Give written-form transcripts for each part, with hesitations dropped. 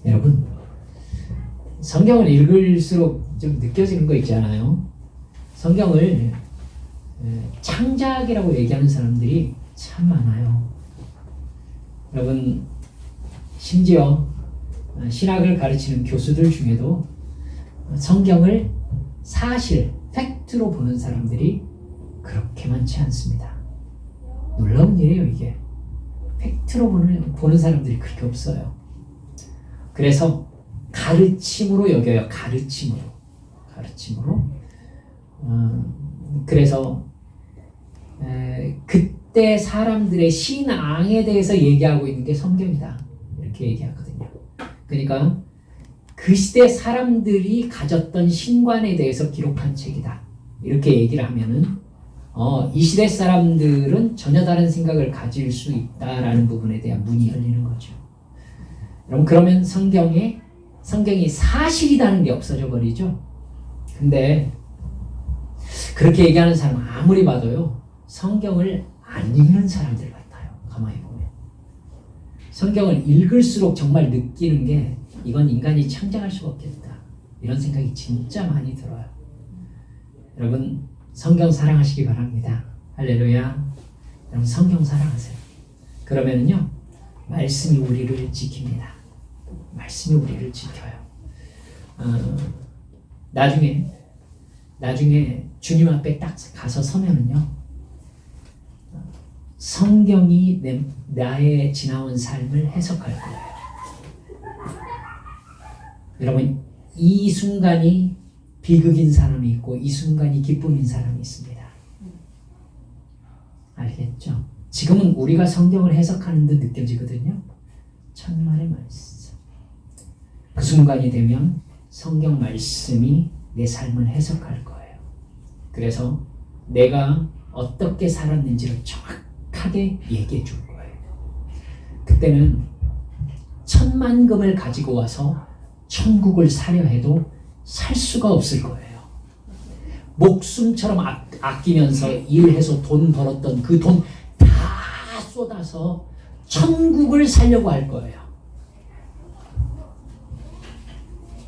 여러분, 성경을 읽을수록 좀 느껴지는 거 있잖아요. 성경을 창작이라고 얘기하는 사람들이 참 많아요. 여러분, 심지어 신학을 가르치는 교수들 중에도 성경을 사실, 팩트로 보는 사람들이 그렇게 많지 않습니다. 놀라운 일이에요, 이게. 팩트로 보는 사람들이 그렇게 없어요. 그래서 가르침으로 여겨요. 가르침으로. 그래서 그때 사람들의 신앙에 대해서 얘기하고 있는 게 성경이다. 이렇게 얘기하거든요. 그러니까 그 시대 사람들이 가졌던 신관에 대해서 기록한 책이다. 이렇게 얘기를 하면은 이 시대 사람들은 전혀 다른 생각을 가질 수 있다라는 부분에 대한 문이 열리는 거죠. 여러분, 그러면 성경이 사실이라는 게 없어져 버리죠. 근데 그렇게 얘기하는 사람은 아무리 봐도요, 성경을 안 읽는 사람들 같아요. 가만히 보면. 성경을 읽을수록 정말 느끼는 게 이건 인간이 창작할 수가 없겠다. 이런 생각이 진짜 많이 들어요. 여러분, 성경 사랑하시기 바랍니다. 할렐루야. 여러분, 성경 사랑하세요. 그러면은요, 말씀이 우리를 지킵니다. 말씀이 우리를 지켜요. 나중에 주님 앞에 딱 가서 서면은요, 성경이 나의 지나온 삶을 해석할 거예요. 여러분, 이 순간이 비극인 사람이 있고 이 순간이 기쁨인 사람이 있습니다. 알겠죠? 지금은 우리가 성경을 해석하는 듯 느껴지거든요. 천만의 말씀. 그 순간이 되면 성경 말씀이 내 삶을 해석할 거예요. 그래서 내가 어떻게 살았는지를 정확하게 얘기해 줄 거예요. 그때는 천만금을 가지고 와서 천국을 사려 해도 살 수가 없을 거예요. 목숨처럼 아끼면서 일해서 돈 벌었던 그 돈 다 쏟아서 천국을 살려고 할 거예요.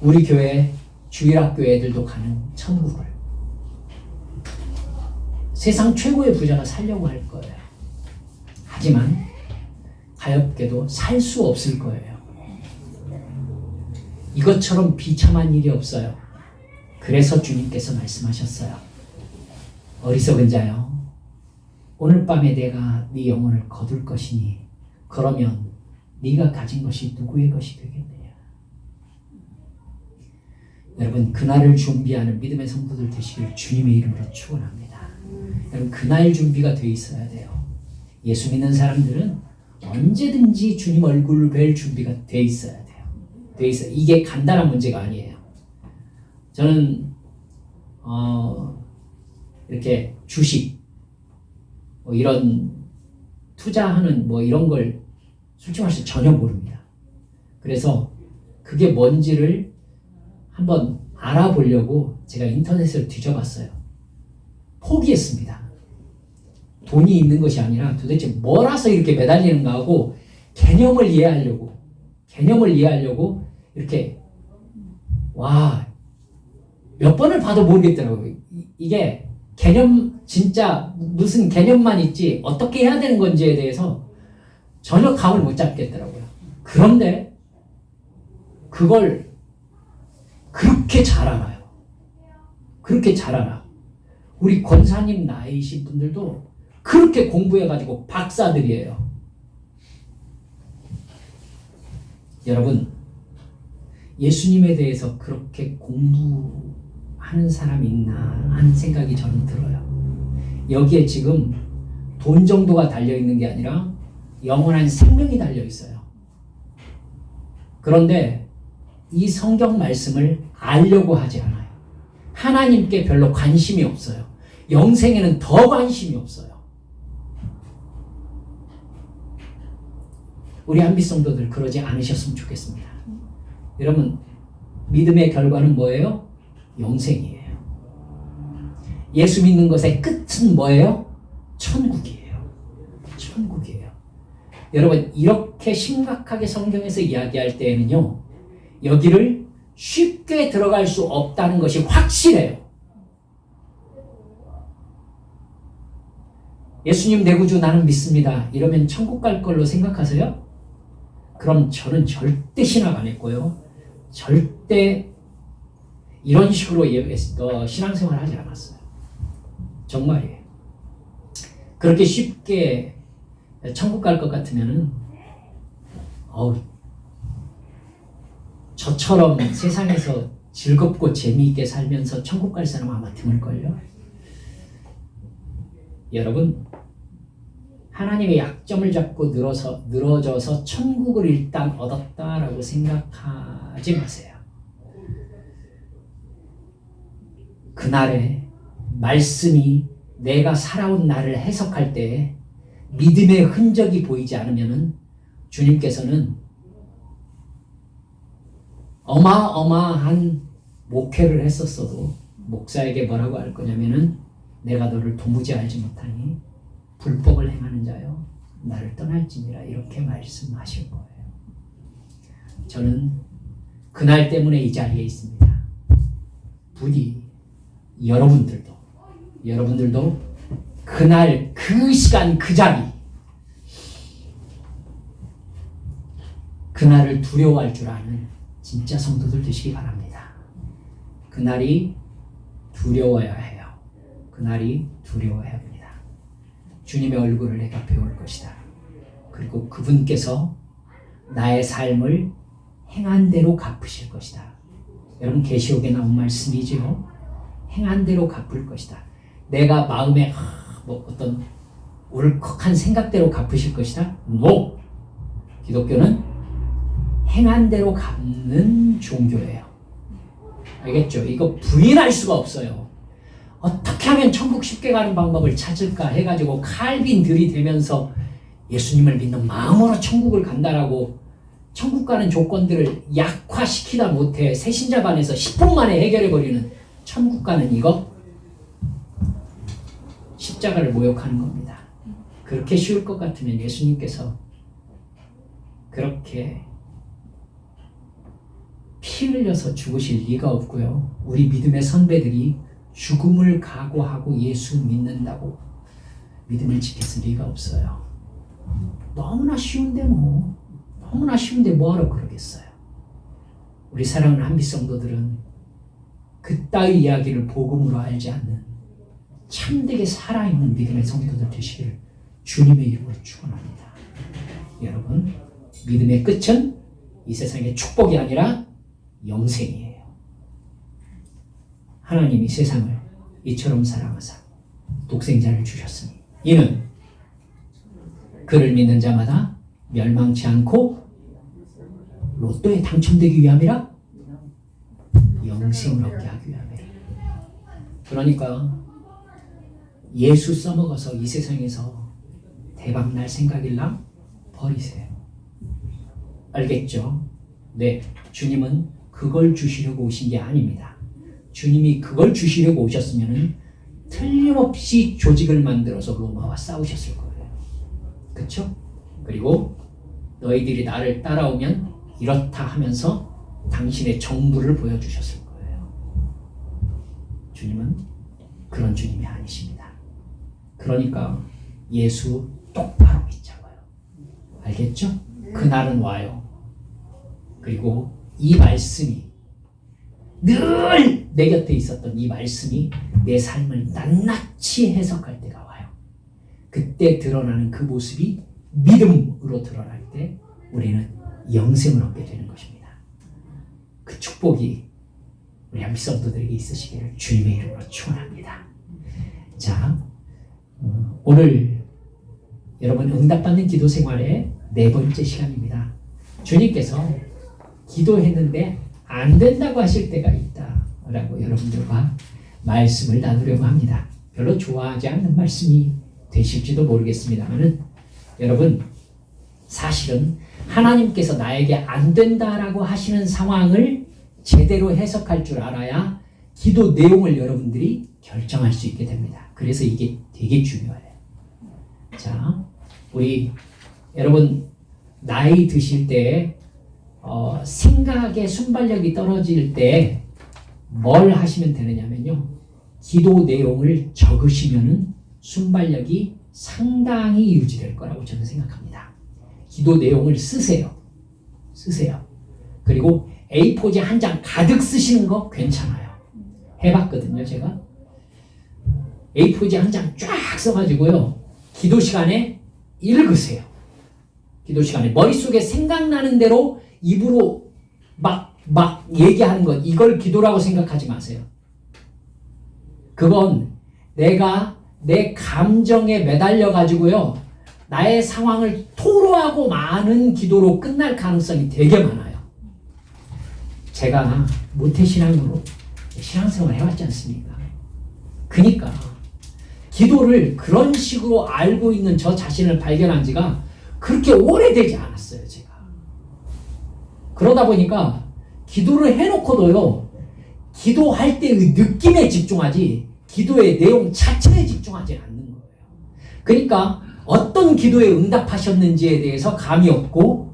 우리 교회 주일학교 애들도 가는 천국을 세상 최고의 부자가 살려고 할 거예요. 하지만 가엾게도 살 수 없을 거예요. 이것처럼 비참한 일이 없어요. 그래서 주님께서 말씀하셨어요. 어리석은 자여, 오늘 밤에 내가 네 영혼을 거둘 것이니 그러면 네가 가진 것이 누구의 것이 되겠느냐. 여러분, 그날을 준비하는 믿음의 성도들 되시길 주님의 이름으로 축원합니다. 여러분, 그날 준비가 돼 있어야 돼요. 예수 믿는 사람들은 언제든지 주님 얼굴을 뵐 준비가 돼 있어야 돼요. 돼 있어요. 이게 간단한 문제가 아니에요. 저는 이렇게 주식 이런 투자하는 이런 걸 솔직히 말해서 전혀 모릅니다. 그래서 그게 뭔지를 한번 알아보려고 제가 인터넷을 뒤져봤어요. 포기했습니다. 돈이 있는 것이 아니라 도대체 뭐라서 이렇게 매달리는가 하고 개념을 이해하려고 이렇게 몇 번을 봐도 모르겠더라고요. 이게 개념, 진짜 무슨 개념만 있지 어떻게 해야 되는 건지에 대해서 전혀 감을 못 잡겠더라고요. 그런데 그걸 그렇게 잘 알아요. 그렇게 잘 알아. 우리 권사님 나이신 분들도 그렇게 공부해가지고 박사들이에요. 여러분, 예수님에 대해서 그렇게 공부하는 사람이 있나 하는 생각이 저는 들어요. 여기에 지금 돈 정도가 달려있는 게 아니라 영원한 생명이 달려있어요. 그런데 이 성경 말씀을 알려고 하지 않아요. 하나님께 별로 관심이 없어요. 영생에는 더 관심이 없어요. 우리 한빛 성도들 그러지 않으셨으면 좋겠습니다. 여러분, 믿음의 결과는 뭐예요? 영생이에요. 예수 믿는 것의 끝은 뭐예요? 천국이에요. 천국이에요. 여러분, 이렇게 심각하게 성경에서 이야기할 때에는요, 여기를 쉽게 들어갈 수 없다는 것이 확실해요. 예수님 내 구주 나는 믿습니다. 이러면 천국 갈 걸로 생각하세요? 그럼 저는 절대 신학 안 했고요. 절대 이런 식으로 신앙생활 하지 않았어요. 정말이에요. 그렇게 쉽게 천국 갈 것 같으면은 저처럼 세상에서 즐겁고 재미있게 살면서 천국 갈 사람 아마 드물걸요. 여러분, 하나님의 약점을 잡고 늘어져서 천국을 일단 얻었다라고 생각하지 마세요. 그날에 말씀이 내가 살아온 나를 해석할 때 믿음의 흔적이 보이지 않으면 주님께서는 어마어마한 목회를 했었어도 목사에게 뭐라고 할 거냐면은 내가 너를 도무지 알지 못하니 불법을 행하는 자여 나를 떠날지니라 이렇게 말씀하실 거예요. 저는 그날 때문에 이 자리에 있습니다. 부디 여러분들도 그날 그 시간 그 자리 그날을 두려워할 줄 아는 진짜 성도들 되시기 바랍니다. 그날이 두려워야 해요. 그날이 두려워야 합니다. 주님의 얼굴을 내가 배울 것이다. 그리고 그분께서 나의 삶을 행한 대로 갚으실 것이다. 여러분 계시록에 나온 말씀이죠. 행한 대로 갚을 것이다. 내가 마음에 어떤 울컥한 생각대로 갚으실 것이다. No! 기독교는 행한 대로 갚는 종교예요. 알겠죠? 이거 부인할 수가 없어요. 어떻게 하면 천국 쉽게 가는 방법을 찾을까 해가지고 칼빈 들이대면서 예수님을 믿는 마음으로 천국을 간다라고 천국 가는 조건들을 약화시키다 못해 새신자반에서 10분 만에 해결해버리는 천국 가는 이거 십자가를 모욕하는 겁니다. 그렇게 쉬울 것 같으면 예수님께서 그렇게 피 흘려서 죽으실 리가 없고요. 우리 믿음의 선배들이 죽음을 각오하고 예수 믿는다고 믿음을 지켰을 리가 없어요. 너무나 쉬운데 뭐하러 그러겠어요. 우리 사랑하는 한빛 성도들은 그따위 이야기를 복음으로 알지 않는 참되게 살아있는 믿음의 성도들 되시기를 주님의 이름으로 축원합니다. 여러분, 믿음의 끝은 이 세상의 축복이 아니라 영생이에요. 하나님이 세상을 이처럼 사랑하사 독생자를 주셨으니 이는 그를 믿는 자마다 멸망치 않고 로또에 당첨되기 위함이라 영생을 얻게 하기 위함이라. 그러니까 예수 써먹어서 이 세상에서 대박날 생각일랑 버리세요. 알겠죠? 네, 주님은 그걸 주시려고 오신 게 아닙니다. 주님이 그걸 주시려고 오셨으면 틀림없이 조직을 만들어서 로마와 싸우셨을 거예요. 그렇죠? 그리고 너희들이 나를 따라오면 이렇다 하면서 당신의 정부를 보여주셨을 거예요. 주님은 그런 주님이 아니십니다. 그러니까 예수 똑바로 믿자고요. 알겠죠? 그날은 와요. 그리고 이 말씀이 늘 내 곁에 있었던 이 말씀이 내 삶을 낱낱이 해석할 때가 와요. 그때 드러나는 그 모습이 믿음으로 드러날 때 우리는 영생을 얻게 되는 것입니다. 그 축복이 우리 한빛 성도들에게 있으시기를 주님의 이름으로 축원합니다. 자, 오늘 여러분 응답받는 기도 생활의 4번째 시간입니다. 주님께서 기도했는데 안 된다고 하실 때가 있다라고 여러분들과 말씀을 나누려고 합니다. 별로 좋아하지 않는 말씀이 되실지도 모르겠습니다만은 여러분, 사실은 하나님께서 나에게 안 된다라고 하시는 상황을 제대로 해석할 줄 알아야 기도 내용을 여러분들이 결정할 수 있게 됩니다. 그래서 이게 되게 중요해요. 자, 우리 여러분 나이 드실 때 생각의 순발력이 떨어질 때 뭘 하시면 되느냐면요. 기도 내용을 적으시면은 순발력이 상당히 유지될 거라고 저는 생각합니다. 기도 내용을 쓰세요. 그리고 A4지 한 장 가득 쓰시는 거 괜찮아요. 해봤거든요, 제가. A4지 한 장 쫙 써가지고요. 기도 시간에 읽으세요. 기도 시간에 머릿속에 생각나는 대로 입으로 막 얘기하는 것, 이걸 기도라고 생각하지 마세요. 그건 내가 내 감정에 매달려 가지고요, 나의 상황을 토로하고 많은 기도로 끝날 가능성이 되게 많아요. 제가 모태신앙으로 신앙생활 해왔지 않습니까? 그러니까 기도를 그런 식으로 알고 있는 저 자신을 발견한 지가 그렇게 오래되지 않았어요, 제가. 그러다 보니까 기도를 해놓고도요, 기도할 때의 느낌에 집중하지 기도의 내용 자체에 집중하지 않는 거예요. 그러니까 어떤 기도에 응답하셨는지에 대해서 감이 없고,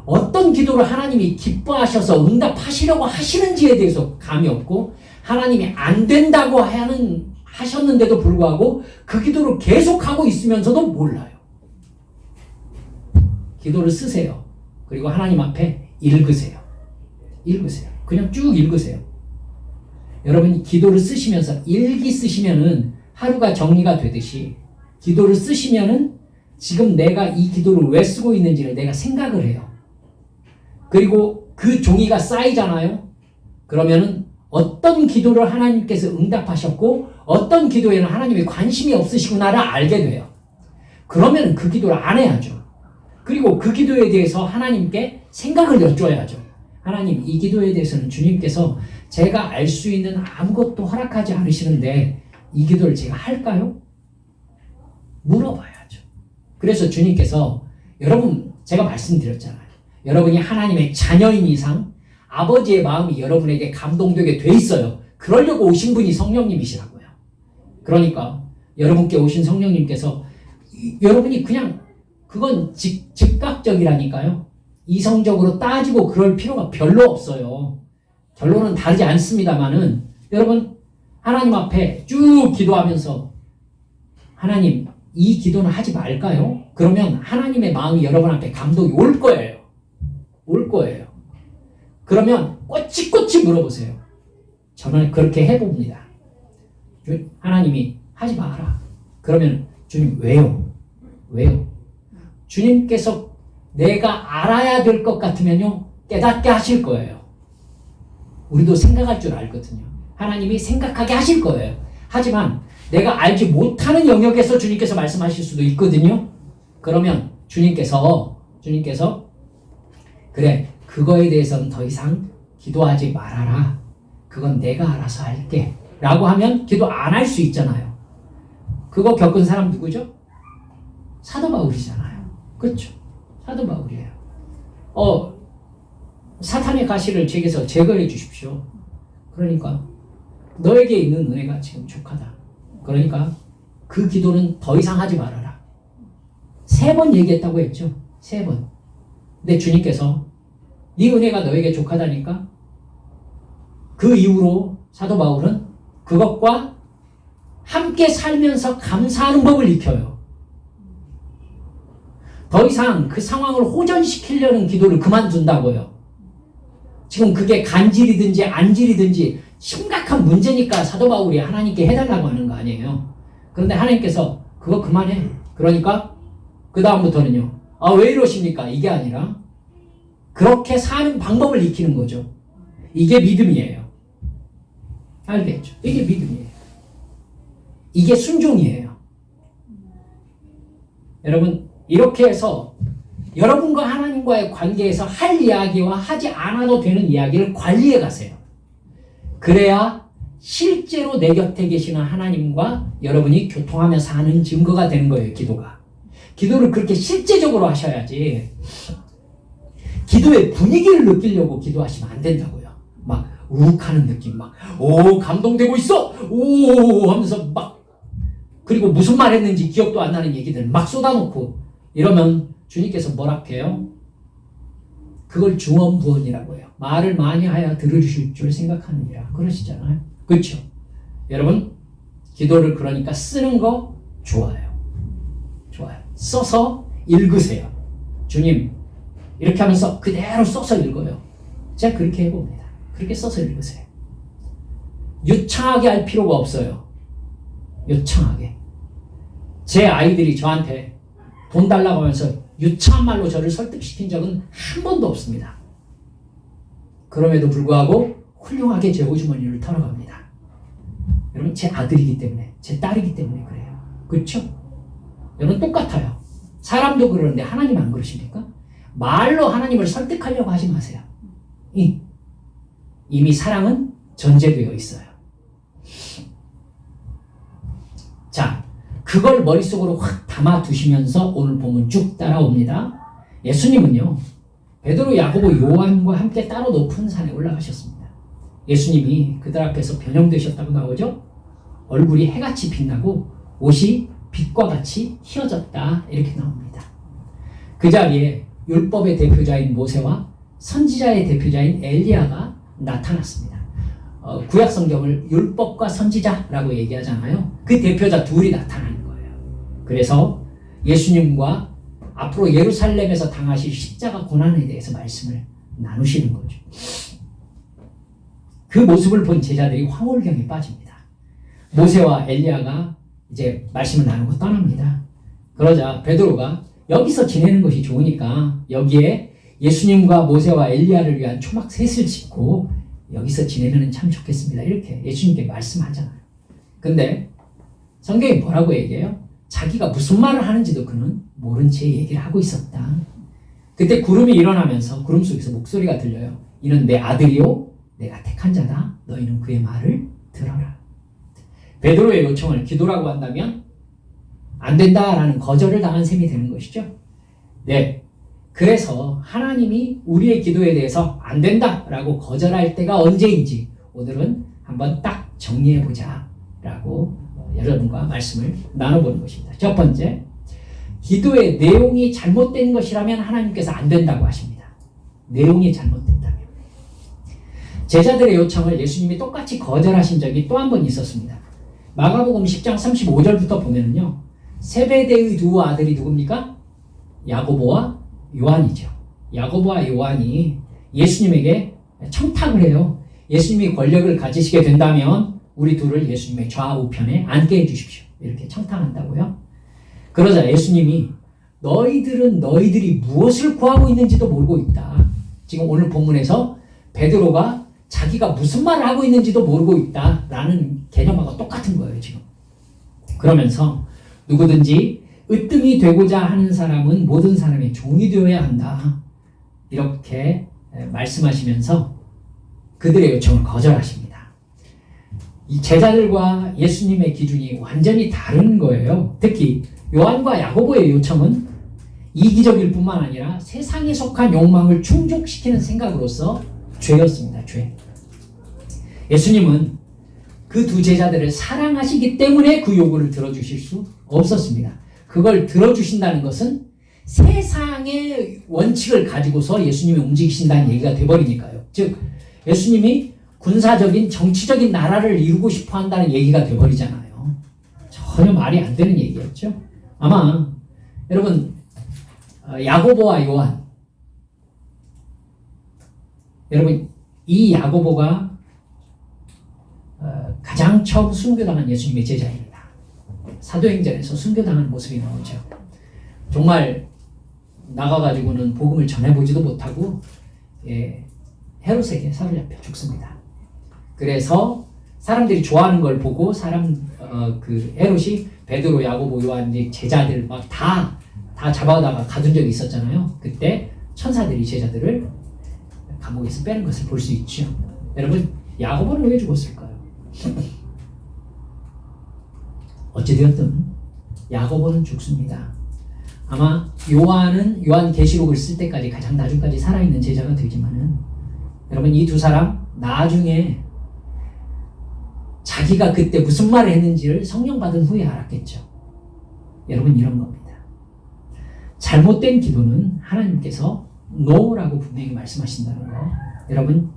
어떤 기도를 하나님이 기뻐하셔서 응답하시려고 하시는지에 대해서 감이 없고, 하나님이 안 된다고 하셨는데도 불구하고 그 기도를 계속하고 있으면서도 몰라요. 기도를 쓰세요. 그리고 하나님 앞에 읽으세요. 그냥 쭉 읽으세요. 여러분이 기도를 쓰시면서 일기 쓰시면은 하루가 정리가 되듯이, 기도를 쓰시면은 지금 내가 이 기도를 왜 쓰고 있는지를 내가 생각을 해요. 그리고 그 종이가 쌓이잖아요. 그러면은 어떤 기도를 하나님께서 응답하셨고 어떤 기도에는 하나님이 관심이 없으시구나를 알게 돼요. 그러면 그 기도를 안 해야죠. 그리고 그 기도에 대해서 하나님께 생각을 여쭤야죠. 하나님, 이 기도에 대해서는 주님께서 제가 알 수 있는 아무것도 허락하지 않으시는데 이 기도를 제가 할까요? 물어봐야죠. 그래서 주님께서, 여러분, 제가 말씀드렸잖아요. 여러분이 하나님의 자녀인 이상 아버지의 마음이 여러분에게 감동되게 돼 있어요. 그러려고 오신 분이 성령님이시라고요. 그러니까 여러분께 오신 성령님께서 여러분이 그냥, 그건 즉각적이라니까요. 이성적으로 따지고 그럴 필요가 별로 없어요. 결론은 다르지 않습니다만은, 여러분 하나님 앞에 쭉 기도하면서 하나님, 이 기도는 하지 말까요? 그러면 하나님의 마음이 여러분 앞에 감동이 올 거예요. 그러면 꼬치꼬치 물어보세요. 저는 그렇게 해봅니다. 하나님이 하지 마라. 그러면 주님, 왜요? 주님께서 내가 알아야 될 것 같으면요, 깨닫게 하실 거예요. 우리도 생각할 줄 알거든요. 하나님이 생각하게 하실 거예요. 하지만 내가 알지 못하는 영역에서 주님께서 말씀하실 수도 있거든요. 그러면 주님께서 그래, 그거에 대해서는 더 이상 기도하지 말아라. 그건 내가 알아서 할게. 라고 하면 기도 안 할 수 있잖아요. 그거 겪은 사람 누구죠? 사도 바울이잖아요. 그렇죠? 사도 바울이에요. 사탄의 가시를 제게서 제거해 주십시오. 그러니까 너에게 있는 은혜가 지금 족하다. 그러니까 그 기도는 더 이상 하지 말아라. 3번 얘기했다고 했죠. 3번. 근데 주님께서 네 은혜가 너에게 족하다니까, 그 이후로 사도 바울은 그것과 함께 살면서 감사하는 법을 익혀요. 더 이상 그 상황을 호전시키려는 기도를 그만둔다고요. 지금 그게 간질이든지 안질이든지 심각한 문제니까 사도 바울이 하나님께 해달라고 하는 거 아니에요. 그런데 하나님께서 그거 그만해. 그러니까 그 다음부터는요, 왜 이러십니까? 이게 아니라 그렇게 사는 방법을 익히는 거죠. 이게 믿음이에요. 알겠죠? 이게 믿음이에요. 이게 순종이에요. 여러분, 이렇게 해서 여러분과 하나님과의 관계에서 할 이야기와 하지 않아도 되는 이야기를 관리해 가세요. 그래야 실제로 내 곁에 계시는 하나님과 여러분이 교통하며 사는 증거가 되는 거예요, 기도가. 기도를 그렇게 실제적으로 하셔야지, 기도의 분위기를 느끼려고 기도하시면 안 된다고요. 막 우욱하는 느낌, 감동되고 있어! 오! 하면서 그리고 무슨 말 했는지 기억도 안 나는 얘기들 막 쏟아놓고 이러면 주님께서 뭐라 해요? 그걸 중언부언이라고 해요. 말을 많이 하여 들어주실 줄 생각하느니라. 그러시잖아요. 그렇죠? 여러분, 기도를 그러니까 쓰는 거 좋아요. 좋아요. 써서 읽으세요. 주님, 이렇게 하면서 그대로 써서 읽어요. 제가 그렇게 해봅니다. 그렇게 써서 읽으세요. 유창하게 할 필요가 없어요. 유창하게. 제 아이들이 저한테 돈 달라고 하면서 유창한 말로 저를 설득시킨 적은 한 번도 없습니다. 그럼에도 불구하고 훌륭하게 제 호주머니를 털어갑니다. 여러분, 제 아들이기 때문에, 제 딸이기 때문에 그래요. 그렇죠? 여러분, 똑같아요. 사람도 그러는데 하나님 안 그러십니까? 말로 하나님을 설득하려고 하지 마세요. 이미 사랑은 전제되어 있어요. 자, 그걸 머릿속으로 확 담아두시면서 오늘 본문 쭉 따라옵니다. 예수님은요, 베드로, 야고보, 요한과 함께 따로 높은 산에 올라가셨습니다. 예수님이 그들 앞에서 변형되셨다고 나오죠? 얼굴이 해같이 빛나고 옷이 빛과 같이 휘어졌다, 이렇게 나옵니다. 그 자리에 율법의 대표자인 모세와 선지자의 대표자인 엘리야가 나타났습니다. 구약 성경을 율법과 선지자라고 얘기하잖아요. 그 대표자 둘이 나타나는 거예요. 그래서 예수님과 앞으로 예루살렘에서 당하실 십자가 고난에 대해서 말씀을 나누시는 거죠. 그 모습을 본 제자들이 황홀경에 빠집니다. 모세와 엘리야가 이제 말씀을 나누고 떠납니다. 그러자 베드로가 여기서 지내는 것이 좋으니까 여기에 예수님과 모세와 엘리야를 위한 초막 셋을 짓고 여기서 지내면 참 좋겠습니다. 이렇게 예수님께 말씀하잖아요. 근데 성경이 뭐라고 얘기해요? 자기가 무슨 말을 하는지도 그는 모른 채 얘기를 하고 있었다. 그때 구름이 일어나면서 구름 속에서 목소리가 들려요. 이는 내 아들이요 내가 택한 자다. 너희는 그의 말을 들어라. 베드로의 요청을 기도라고 한다면 안 된다라는 거절을 당한 셈이 되는 것이죠. 네. 그래서 하나님이 우리의 기도에 대해서 안 된다라고 거절할 때가 언제인지 오늘은 한번 딱 정리해보자 라고 여러분과 말씀을 나눠보는 것입니다. 첫 번째, 기도의 내용이 잘못된 것이라면 하나님께서 안 된다고 하십니다. 내용이 잘못됐다면. 제자들의 요청을 예수님이 똑같이 거절하신 적이 또 한 번 있었습니다. 마가복음 10장 35절부터 보면요, 세베대의 두 아들이 누굽니까? 야고보와 요한이죠. 야고보와 요한이 예수님에게 청탁을 해요. 예수님이 권력을 가지시게 된다면 우리 둘을 예수님의 좌우편에 앉게 해주십시오. 이렇게 청탁한다고요. 그러자 예수님이 너희들은 너희들이 무엇을 구하고 있는지도 모르고 있다. 지금 오늘 본문에서 베드로가 자기가 무슨 말을 하고 있는지도 모르고 있다라는 개념하고 똑같은 거예요, 지금. 그러면서 누구든지 으뜸이 되고자 하는 사람은 모든 사람의 종이 되어야 한다. 이렇게 말씀하시면서 그들의 요청을 거절하십니다. 이 제자들과 예수님의 기준이 완전히 다른 거예요. 특히 요한과 야고보의 요청은 이기적일 뿐만 아니라 세상에 속한 욕망을 충족시키는 생각으로서 죄였습니다. 죄. 예수님은 그 두 제자들을 사랑하시기 때문에 그 요구를 들어주실 수 없었습니다. 그걸 들어주신다는 것은 세상의 원칙을 가지고서 예수님이 움직이신다는 얘기가 돼버리니까요. 즉 예수님이 군사적인 정치적인 나라를 이루고 싶어 한다는 얘기가 돼버리잖아요. 전혀 말이 안 되는 얘기였죠. 아마 여러분 야고보와 요한, 여러분 이 야고보가 가장 처음 순교당한 예수님의 제자입니다. 사도행전에서 순교당하는 모습이 나오죠. 정말 나가가지고는 복음을 전해보지도 못하고 헤롯에게 사로잡혀 죽습니다. 그래서 사람들이 좋아하는 걸 보고 그 헤롯이 베드로, 야고보, 요한 제자들 막 다 잡아다가 가둔 적이 있었잖아요. 그때 천사들이 제자들을 감옥에서 빼는 것을 볼 수 있죠. 여러분, 야고보는 왜 죽었을까요? 어찌되었든 야고보는 죽습니다. 아마 요한계시록을 쓸 때까지 가장 나중까지 살아있는 제자가 되지만은 여러분 이 두 사람 나중에 자기가 그때 무슨 말을 했는지를 성령 받은 후에 알았겠죠. 여러분 이런 겁니다. 잘못된 기도는 하나님께서 no라고 분명히 말씀하신다는 거. 여러분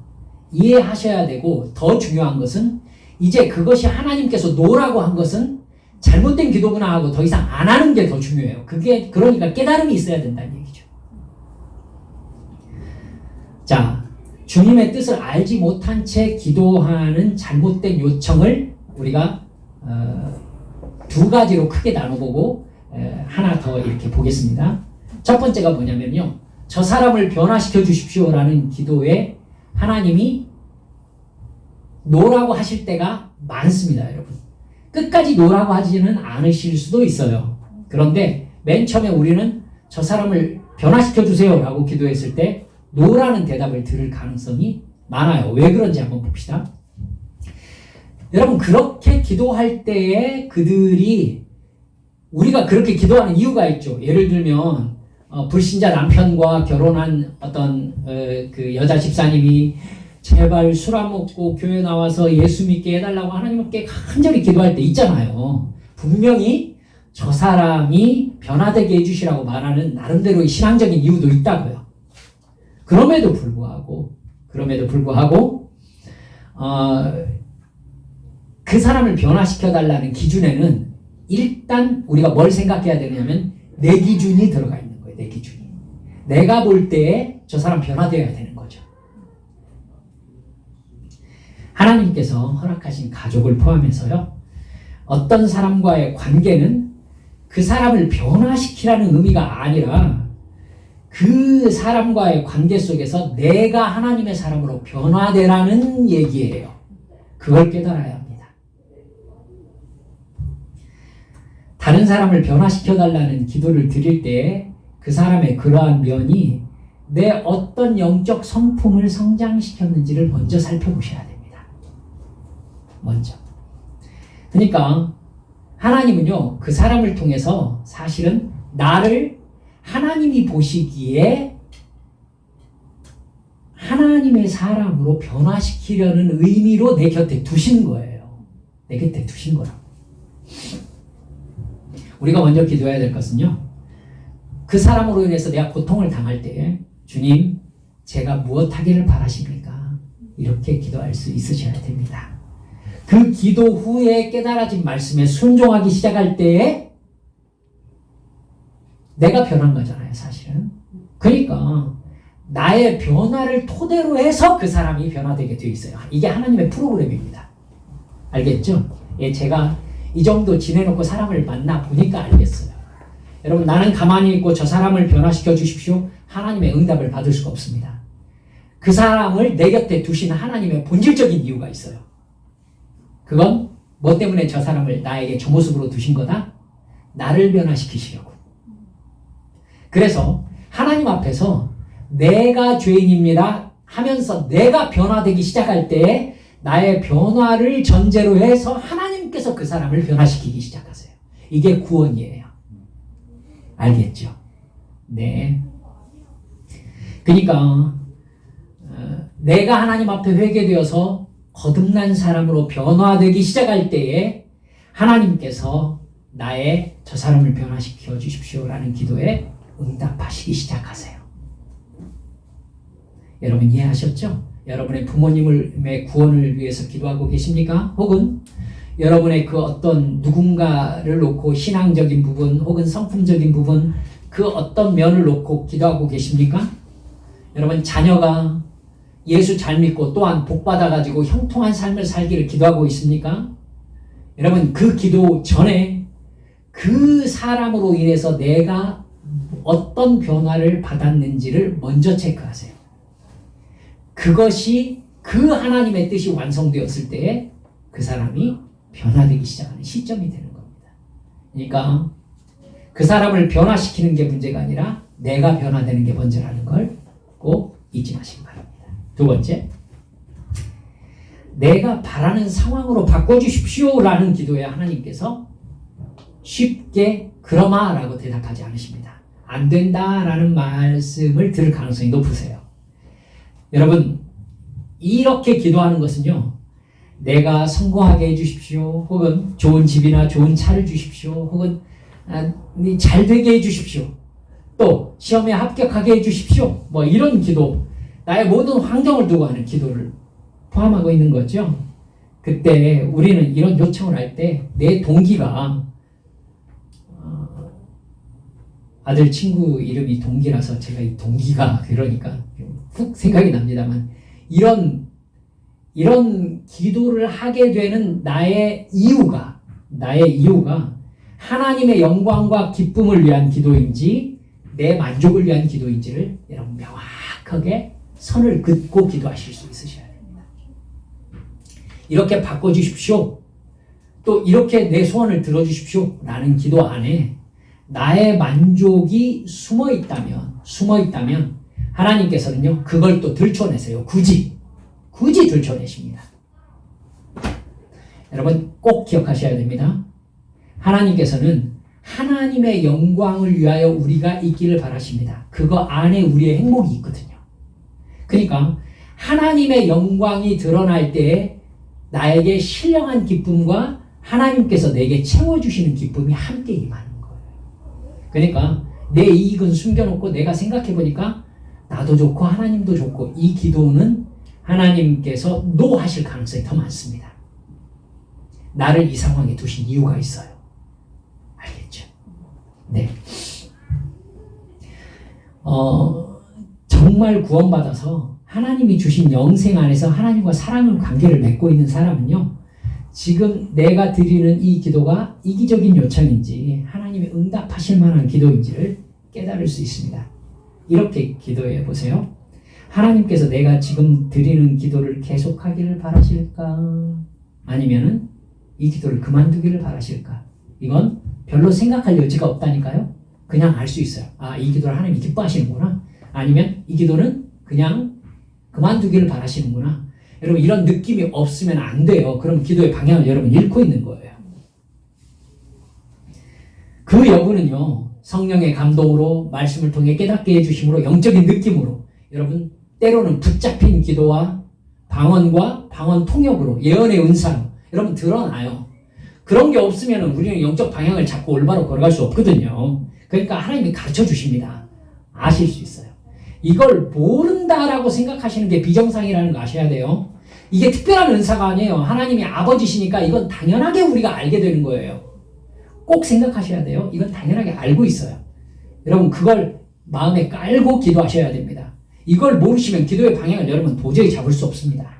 이해하셔야 되고, 더 중요한 것은 이제 그것이 하나님께서 no라고 한 것은 잘못된 기도구나 하고 더 이상 안 하는 게 더 중요해요. 그게 그러니까 깨달음이 있어야 된다는 얘기죠. 자, 주님의 뜻을 알지 못한 채 기도하는 잘못된 요청을 우리가 두 가지로 크게 나눠보고 하나 더 이렇게 보겠습니다. 첫 번째가 뭐냐면요, 저 사람을 변화시켜 주십시오라는 기도에 하나님이 노라고 하실 때가 많습니다. 여러분 끝까지 노라고 하지는 않으실 수도 있어요. 그런데 맨 처음에 우리는 저 사람을 변화시켜 주세요 라고 기도했을 때 노라는 대답을 들을 가능성이 많아요. 왜 그런지 한번 봅시다. 여러분 그렇게 기도할 때에 그들이, 우리가 그렇게 기도하는 이유가 있죠. 예를 들면 불신자 남편과 결혼한 어떤 그 여자 집사님이 제발 술 안 먹고 교회 나와서 예수 믿게 해달라고 하나님께 간절히 기도할 때 있잖아요. 분명히 저 사람이 변화되게 해주시라고 말하는 나름대로의 신앙적인 이유도 있다고요. 그럼에도 불구하고 그 사람을 변화시켜달라는 기준에는 일단 우리가 뭘 생각해야 되냐면 내 기준이 들어가 있는 거예요. 내 기준이. 내가 볼 때에 저 사람 변화되어야 되는 거죠. 하나님께서 허락하신 가족을 포함해서요, 어떤 사람과의 관계는 그 사람을 변화시키라는 의미가 아니라 그 사람과의 관계 속에서 내가 하나님의 사람으로 변화되라는 얘기예요. 그걸 깨달아야 합니다. 다른 사람을 변화시켜달라는 기도를 드릴 때 그 사람의 그러한 면이 내 어떤 영적 성품을 성장시켰는지를 먼저 살펴보셔야 됩니다. 먼저. 그러니까 하나님은요, 그 사람을 통해서 사실은 나를 하나님이 보시기에 하나님의 사람으로 변화시키려는 의미로 내 곁에 두신 거예요. 내 곁에 두신 거라고. 우리가 먼저 기도해야 될 것은요, 그 사람으로 인해서 내가 고통을 당할 때 주님, 제가 무엇 하기를 바라십니까? 이렇게 기도할 수 있으셔야 됩니다. 그 기도 후에 깨달아진 말씀에 순종하기 시작할 때에 내가 변한 거잖아요, 사실은. 그러니까 나의 변화를 토대로 해서 그 사람이 변화되게 되어 있어요. 이게 하나님의 프로그램입니다. 알겠죠? 예, 제가 이 정도 지내놓고 사람을 만나 보니까 알겠어요. 여러분, 나는 가만히 있고 저 사람을 변화시켜 주십시오. 하나님의 응답을 받을 수가 없습니다. 그 사람을 내 곁에 두신 하나님의 본질적인 이유가 있어요. 그건 뭐 때문에 저 사람을 나에게 저 모습으로 두신 거다? 나를 변화시키시려고. 그래서 하나님 앞에서 내가 죄인입니다 하면서 내가 변화되기 시작할 때 나의 변화를 전제로 해서 하나님께서 그 사람을 변화시키기 시작하세요. 이게 구원이에요. 알겠죠? 네. 그러니까 내가 하나님 앞에 회개되어서 거듭난 사람으로 변화되기 시작할 때에 하나님께서 나의 저 사람을 변화시켜 주십시오라는 기도에 응답하시기 시작하세요. 여러분 이해하셨죠? 여러분의 부모님의 구원을 위해서 기도하고 계십니까? 혹은 여러분의 그 어떤 누군가를 놓고 신앙적인 부분 혹은 성품적인 부분 그 어떤 면을 놓고 기도하고 계십니까? 여러분 자녀가 예수 잘 믿고 또한 복 받아가지고 형통한 삶을 살기를 기도하고 있습니까? 여러분 그 기도 전에 그 사람으로 인해서 내가 어떤 변화를 받았는지를 먼저 체크하세요. 그것이 그 하나님의 뜻이 완성되었을 때에 그 사람이 변화되기 시작하는 시점이 되는 겁니다. 그러니까 그 사람을 변화시키는 게 문제가 아니라 내가 변화되는 게 먼저라는 걸 꼭 잊지 마시기 바랍니다. 두 번째, 내가 바라는 상황으로 바꿔주십시오라는 기도에 하나님께서 쉽게 그러마라고 대답하지 않으십니다. 안 된다라는 말씀을 들을 가능성이 높으세요. 여러분 이렇게 기도하는 것은요, 내가 성공하게 해주십시오, 혹은 좋은 집이나 좋은 차를 주십시오, 혹은 잘 되게 해주십시오, 또 시험에 합격하게 해주십시오. 뭐 이런 기도, 나의 모든 환경을 두고 하는 기도를 포함하고 있는 거죠. 그때 우리는 이런 요청을 할 때 내 동기가 아들 친구 이름이 동기라서 제가 이 동기가 그러니까 훅 생각이 납니다만 이런 기도를 하게 되는 나의 이유가 하나님의 영광과 기쁨을 위한 기도인지 내 만족을 위한 기도인지를 여러분 명확하게 선을 긋고 기도하실 수 있으셔야 됩니다. 이렇게 바꿔주십시오. 또 이렇게 내 소원을 들어주십시오. 라는 기도 안에 나의 만족이 숨어 있다면 하나님께서는요 그걸 또 들춰내세요. 굳이 들춰내십니다. 여러분 꼭 기억하셔야 됩니다. 하나님께서는 하나님의 영광을 위하여 우리가 있기를 바라십니다. 그거 안에 우리의 행복이 있거든요. 그러니까 하나님의 영광이 드러날 때 나에게 신령한 기쁨과 하나님께서 내게 채워주시는 기쁨이 함께 임하는 거예요. 그러니까 내 이익은 숨겨놓고 내가 생각해보니까 나도 좋고 하나님도 좋고 이 기도는 하나님께서 노 하실 가능성이 더 많습니다. 나를 이 상황에 두신 이유가 있어요. 알겠죠? 네. 정말 구원받아서 하나님이 주신 영생 안에서 하나님과 사랑의 관계를 맺고 있는 사람은요, 지금 내가 드리는 이 기도가 이기적인 요청인지 하나님이 응답하실 만한 기도인지를 깨달을 수 있습니다. 이렇게 기도해 보세요. 하나님께서 내가 지금 드리는 기도를 계속하기를 바라실까? 아니면은 이 기도를 그만두기를 바라실까? 이건 별로 생각할 여지가 없다니까요. 그냥 알 수 있어요. 아, 이 기도를 하나님이 기뻐하시는구나. 아니면 이 기도는 그냥 그만두기를 바라시는구나. 여러분 이런 느낌이 없으면 안 돼요. 그럼 기도의 방향을 여러분 잃고 있는 거예요. 그 여부는요, 성령의 감동으로 말씀을 통해 깨닫게 해주심으로 영적인 느낌으로 여러분 때로는 붙잡힌 기도와 방언과 방언 통역으로 예언의 은사로 여러분 드러나요. 그런 게 없으면 우리는 영적 방향을 잡고 올바로 걸어갈 수 없거든요. 그러니까 하나님이 가르쳐 주십니다. 아실 수 있어요. 이걸 모른다라고 생각하시는 게 비정상이라는 거 아셔야 돼요. 이게 특별한 은사가 아니에요. 하나님이 아버지시니까 이건 당연하게 우리가 알게 되는 거예요. 꼭 생각하셔야 돼요. 이건 당연하게 알고 있어요. 여러분 그걸 마음에 깔고 기도하셔야 됩니다. 이걸 모르시면 기도의 방향을 여러분 도저히 잡을 수 없습니다.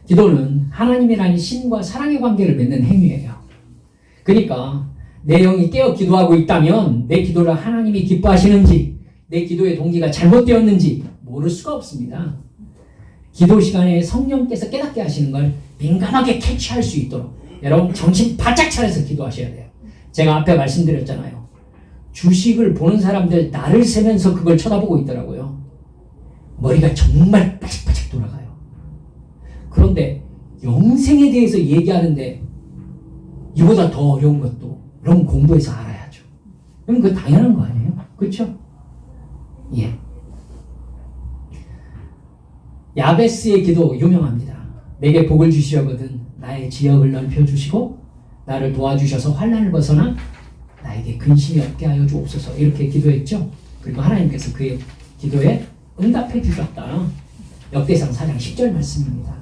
기도는 하나님이라는 신과 사랑의 관계를 맺는 행위예요. 그러니까 내 영이 깨어 기도하고 있다면 내 기도를 하나님이 기뻐하시는지 내 기도의 동기가 잘못되었는지 모를 수가 없습니다. 기도 시간에 성령께서 깨닫게 하시는 걸 민감하게 캐치할 수 있도록 여러분 정신 바짝 차려서 기도하셔야 돼요. 제가 앞에 말씀드렸잖아요. 주식을 보는 사람들 나를 세면서 그걸 쳐다보고 있더라고요. 머리가 정말 바짝바짝 돌아가요. 그런데 영생에 대해서 얘기하는데 이보다 더 어려운 것도 그럼 공부해서 알아야죠. 그럼 그거 당연한 거 아니에요? 그렇죠? 예. 야베스의 기도 유명합니다. 내게 복을 주시려거든 나의 지역을 넓혀주시고 나를 도와주셔서 환난을 벗어나 나에게 근심이 없게 하여 주옵소서. 이렇게 기도했죠. 그리고 하나님께서 그의 기도에 응답해 주셨다. 역대상 4장 10절 말씀입니다.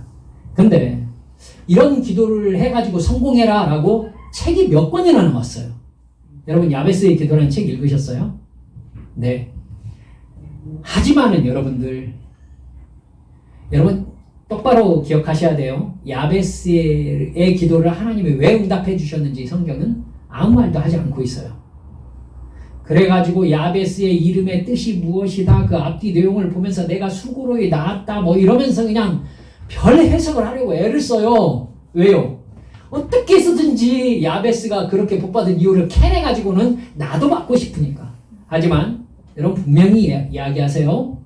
근데 이런 기도를 해가지고 성공해라 라고 책이 몇 권이나 나왔어요. 여러분 야베스의 기도라는 책 읽으셨어요? 네. 하지만은 여러분 똑바로 기억하셔야 돼요. 야베스의 기도를 하나님이 왜 응답해 주셨는지 성경은 아무 말도 하지 않고 있어요. 그래가지고 야베스의 이름의 뜻이 무엇이다 그 앞뒤 내용을 보면서 내가 수고로이 나았다 뭐 이러면서 그냥 별 해석을 하려고 애를 써요. 왜요? 어떻게 해서든지 야베스가 그렇게 복받은 이유를 캐내가지고는 나도 받고 싶으니까. 하지만 여러분 분명히 이야기하세요.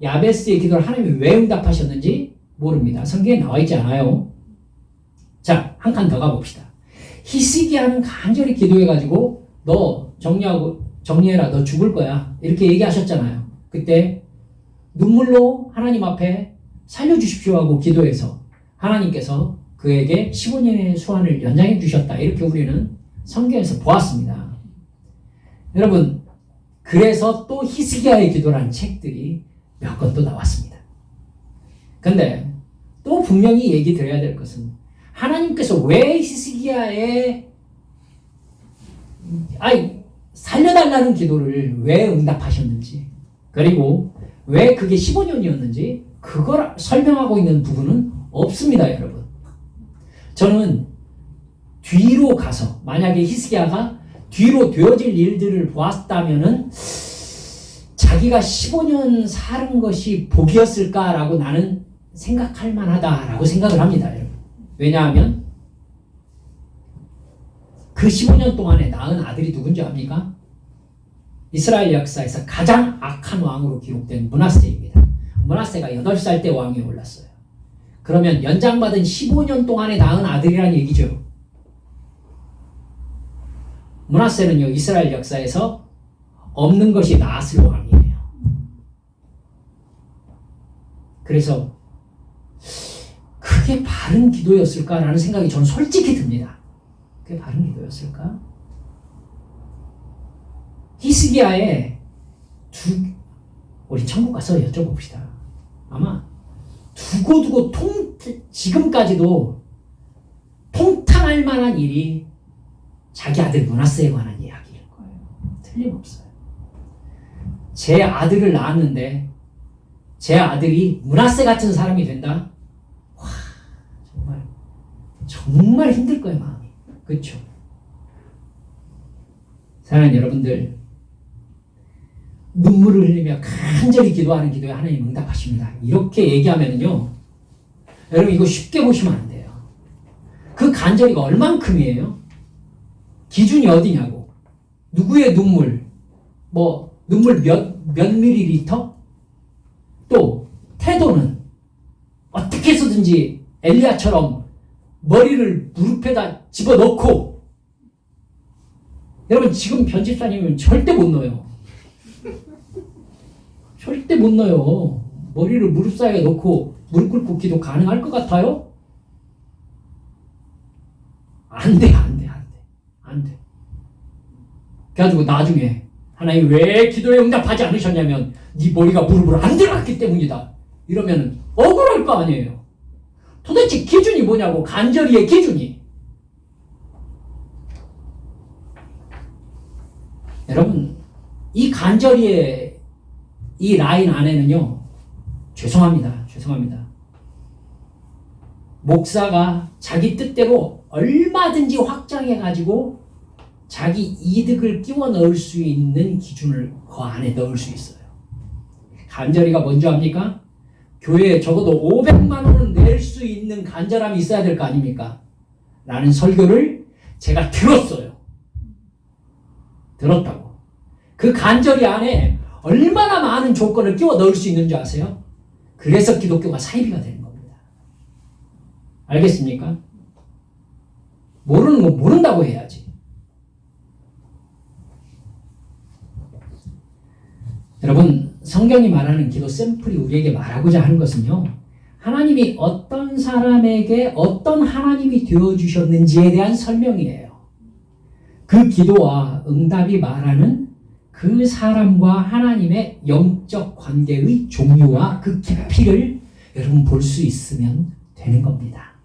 야베스의 기도를 하나님이 왜 응답하셨는지 모릅니다. 성경에 나와 있지 않아요. 자, 한 칸 더 가봅시다. 히스기야는 간절히 기도해가지고 너 정리해라. 너 죽을 거야. 이렇게 얘기하셨잖아요. 그때 눈물로 하나님 앞에 살려주십시오 하고 기도해서 하나님께서 그에게 15년의 수환을 연장해 주셨다. 이렇게 우리는 성경에서 보았습니다. 여러분, 그래서 또 히스기야의 기도라는 책들이 몇 권 또 나왔습니다. 근데 또 분명히 얘기 드려야 될 것은 하나님께서 왜 히스기야의 살려달라는 기도를 왜 응답하셨는지, 그리고 왜 그게 15년이었는지 그걸 설명하고 있는 부분은 없습니다, 여러분. 저는 뒤로 가서 만약에 히스기야가 뒤로 되어질 일들을 보았다면은 자기가 15년 사는 것이 복이었을까라고 나는 생각할 만하다라고 생각을 합니다, 여러분. 왜냐하면 그 15년 동안에 낳은 아들이 누군지 압니까? 이스라엘 역사에서 가장 악한 왕으로 기록된 므낫세입니다. 므낫세가 8살 때 왕위에 올랐어요. 그러면 연장받은 15년 동안에 낳은 아들이란 얘기죠. 므낫세는요, 이스라엘 역사에서 없는 것이 나았을 왕이에요. 그래서 그게 바른 기도였을까라는 생각이 저는 솔직히 듭니다. 그게 바른 기도였을까? 히스기야의 우리 천국 가서 여쭤봅시다. 아마 두고두고 지금까지도 통탄할 만한 일이 자기 아들 므낫세에 관한 이야기일 거예요. 틀림없어요. 제 아들을 낳았는데 제 아들이 므낫세 같은 사람이 된다? 와, 정말 힘들 거예요, 마음이. 그렇죠? 사랑하는 여러분들, 눈물을 흘리며 간절히 기도하는 기도에 하나님 응답하십니다. 이렇게 얘기하면요, 여러분 이거 쉽게 보시면 안 돼요. 그 간절히가 얼만큼이에요? 기준이 어디냐고. 누구의 눈물, 눈물 몇 밀리리터? 또 태도는 어떻게 해서든지 엘리야처럼 머리를 무릎에다 집어넣고, 여러분 지금 편집사님은 절대 못 넣어요. 절대 못 넣어요. 머리를 무릎 사이에 넣고 무릎 꿇고 기도 가능할 것 같아요? 안 돼. 그래가지고 나중에 하나님 왜 기도에 응답하지 않으셨냐면 네 머리가 무릎으로 안 들어갔기 때문이다. 이러면 억울할 거 아니에요. 도대체 기준이 뭐냐고, 간절히의 기준이. 여러분, 이 간절히의 이 라인 안에는요, 죄송합니다. 목사가 자기 뜻대로 얼마든지 확장해가지고 자기 이득을 끼워 넣을 수 있는 기준을 그 안에 넣을 수 있어요. 간절히가 뭔지 압니까? 교회에 적어도 500만 원은 낼 수 있는 간절함이 있어야 될 거 아닙니까? 라는 설교를 제가 들었다고. 그 간절히 안에 얼마나 많은 조건을 끼워 넣을 수 있는지 아세요? 그래서 기독교가 사이비가 되는 겁니다. 알겠습니까? 모르는 거 모른다고 해야지. 여러분, 성경이 말하는 기도 샘플이 우리에게 말하고자 하는 것은요, 하나님이 어떤 사람에게 어떤 하나님이 되어주셨는지에 대한 설명이에요. 그 기도와 응답이 말하는 그 사람과 하나님의 영적 관계의 종류와 그 깊이를 여러분 볼 수 있으면 되는 겁니다.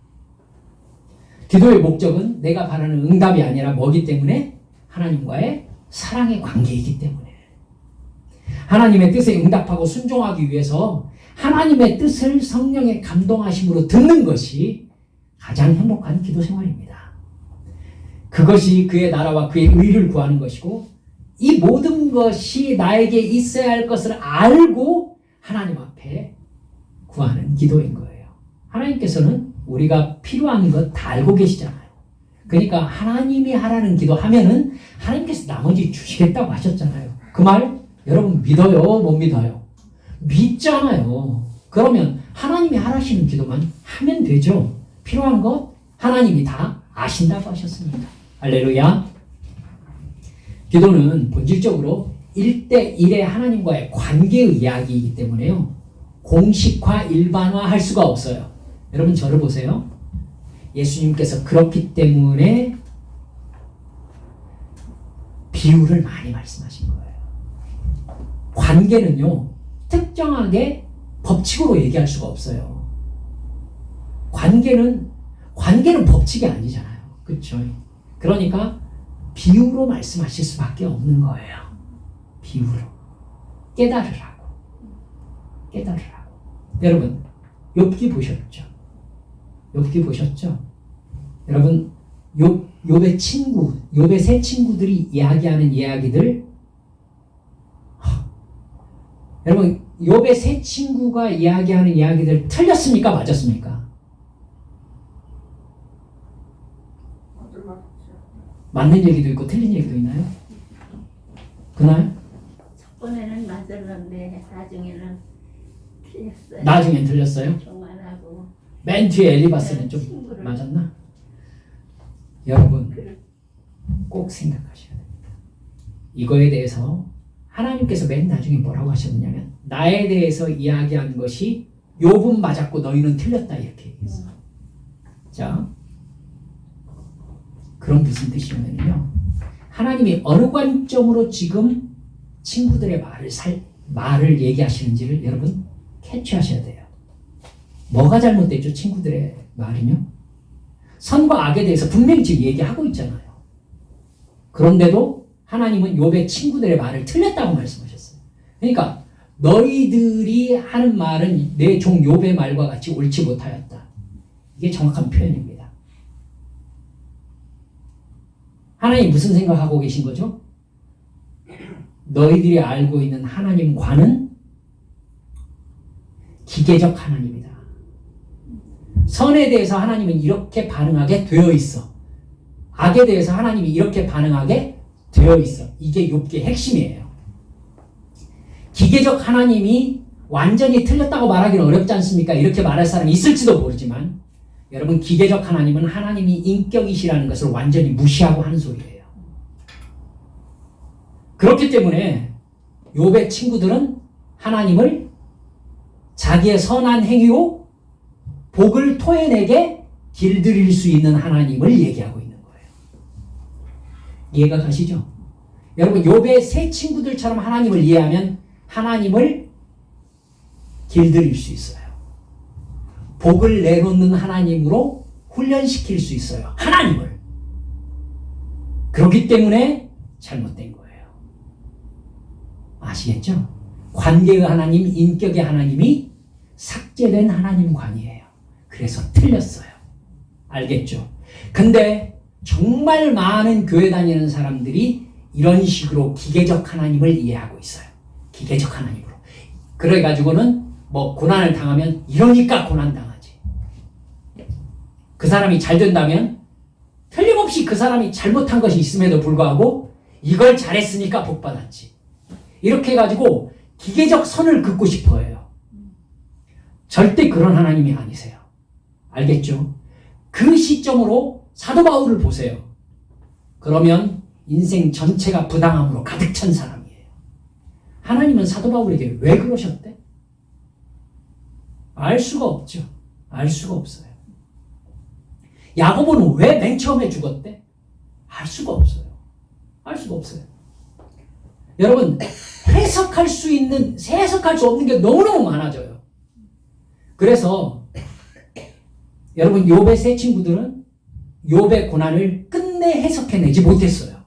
기도의 목적은 내가 바라는 응답이 아니라 뭐기 때문에? 하나님과의 사랑의 관계이기 때문에. 하나님의 뜻에 응답하고 순종하기 위해서 하나님의 뜻을 성령의 감동하심으로 듣는 것이 가장 행복한 기도 생활입니다. 그것이 그의 나라와 그의 의를 구하는 것이고, 이 모든 것이 나에게 있어야 할 것을 알고 하나님 앞에 구하는 기도인 거예요. 하나님께서는 우리가 필요한 것 다 알고 계시잖아요. 그러니까 하나님이 하라는 기도 하면은 하나님께서 나머지 주시겠다고 하셨잖아요. 그 말 여러분 믿어요? 못 믿어요? 믿잖아요. 그러면 하나님이 하라시는 기도만 하면 되죠. 필요한 것 하나님이 다 아신다고 하셨습니다. 할렐루야. 기도는 본질적으로 1대1의 하나님과의 관계의 이야기이기 때문에요, 공식화, 일반화 할 수가 없어요. 여러분 저를 보세요. 예수님께서 그렇기 때문에 비유를 많이 말씀하신 거예요. 관계는요, 특정하게 법칙으로 얘기할 수가 없어요. 관계는 법칙이 아니잖아요. 그렇죠? 그러니까 비유로 말씀하실 수밖에 없는 거예요. 비유로. 깨달으라고. 여러분, 욥기 보셨죠? 여러분, 욥의 친구, 욥의 세 친구들이 이야기하는 이야기들, 여러분, 욥의 세 친구가 이야기하는 이야기들 틀렸습니까? 맞았습니까? 맞는 얘기도 있고 틀린 얘기도 있나요? 그나요? 첫 번에는 맞았는데 나중에는 틀렸어요. 나중엔 틀렸어요? 교만하고 맨 뒤에 엘리바스는 네, 좀 친구를. 맞았나? 여러분, 꼭 생각하셔야 됩니다. 이거에 대해서 하나님께서 맨 나중에 뭐라고 하셨느냐면, 나에 대해서 이야기한 것이 욥은 맞았고 너희는 틀렸다, 이렇게 얘기했어. 자, 그럼 무슨 뜻이냐면요, 하나님이 어느 관점으로 지금 친구들의 말을 얘기하시는지를 여러분 캐치하셔야 돼요. 뭐가 잘못됐죠? 친구들의 말은요, 선과 악에 대해서 분명히 지금 얘기하고 있잖아요. 그런데도 하나님은 욥의 친구들의 말을 틀렸다고 말씀하셨어요. 그러니까 너희들이 하는 말은 내 종 욥의 말과 같이 옳지 못하였다. 이게 정확한 표현입니다. 하나님 무슨 생각하고 계신 거죠? 너희들이 알고 있는 하나님과는 기계적 하나님이다. 선에 대해서 하나님은 이렇게 반응하게 되어 있어. 악에 대해서 하나님이 이렇게 반응하게 되어 있어. 이게 욥기의 핵심이에요. 기계적 하나님이 완전히 틀렸다고 말하기는 어렵지 않습니까? 이렇게 말할 사람이 있을지도 모르지만, 여러분, 기계적 하나님은 하나님이 인격이시라는 것을 완전히 무시하고 하는 소리예요. 그렇기 때문에 욥의 친구들은 하나님을 자기의 선한 행위로 복을 토해내게 길들일 수 있는 하나님을 얘기하고 있는 거예요. 이해가 가시죠? 여러분, 욥의 세 친구들처럼 하나님을 이해하면 하나님을 길들일 수 있어요. 복을 내놓는 하나님으로 훈련시킬 수 있어요. 하나님을. 그렇기 때문에 잘못된 거예요. 아시겠죠? 관계의 하나님, 인격의 하나님이 삭제된 하나님관이에요. 그래서 틀렸어요. 알겠죠? 근데 정말 많은 교회 다니는 사람들이 이런 식으로 기계적 하나님을 이해하고 있어요. 기계적 하나님으로. 그래가지고는 뭐 고난을 당하면 이러니까 고난당하지. 그 사람이 잘 된다면 틀림없이 그 사람이 잘못한 것이 있음에도 불구하고 이걸 잘했으니까 복받았지. 이렇게 해가지고 기계적 선을 긋고 싶어 해요. 절대 그런 하나님이 아니세요. 알겠죠? 그 시점으로 사도 바울을 보세요. 그러면 인생 전체가 부당함으로 가득 찬 사람이에요. 하나님은 사도 바울에게 왜 그러셨대? 알 수가 없죠. 알 수가 없어요. 야고보는 왜 맨 처음에 죽었대? 알 수가 없어요. 알 수가 없어요. 여러분, 해석할 수 없는 게 너무너무 많아져요. 그래서 여러분, 욥의 세 친구들은 욥의 고난을 끝내 해석해내지 못했어요.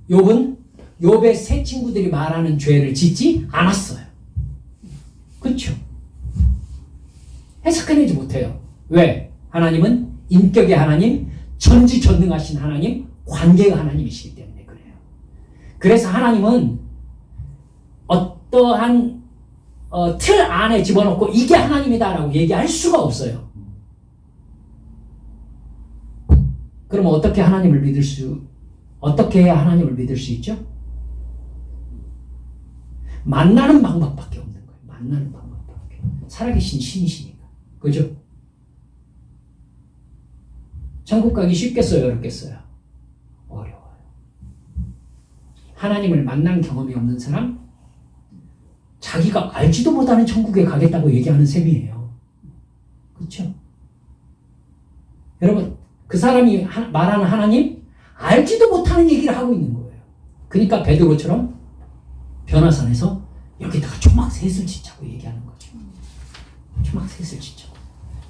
욥은 욥의 세 친구들이 말하는 죄를 짓지 않았어요. 그렇죠? 해석해내지 못해요. 왜? 하나님은 인격의 하나님, 전지전능하신 하나님, 관계의 하나님이시기 때문에 그래요. 그래서 하나님은 어떠한 틀 안에 집어넣고 이게 하나님이다라고 얘기할 수가 없어요. 그럼 어떻게 해야 하나님을 믿을 수 있죠? 만나는 방법밖에 없는 거예요. 만나는 방법밖에. 살아계신 신이시니까. 그죠? 천국 가기 쉽겠어요? 어렵겠어요? 어려워요. 하나님을 만난 경험이 없는 사람, 자기가 알지도 못하는 천국에 가겠다고 얘기하는 셈이에요. 그렇죠? 여러분, 그 사람이 말하는 하나님, 알지도 못하는 얘기를 하고 있는 거예요. 그러니까 베드로처럼 변화산에서 여기다가 초막 셋을 짓자고 얘기하는 거죠. 초막 셋을 짓자고.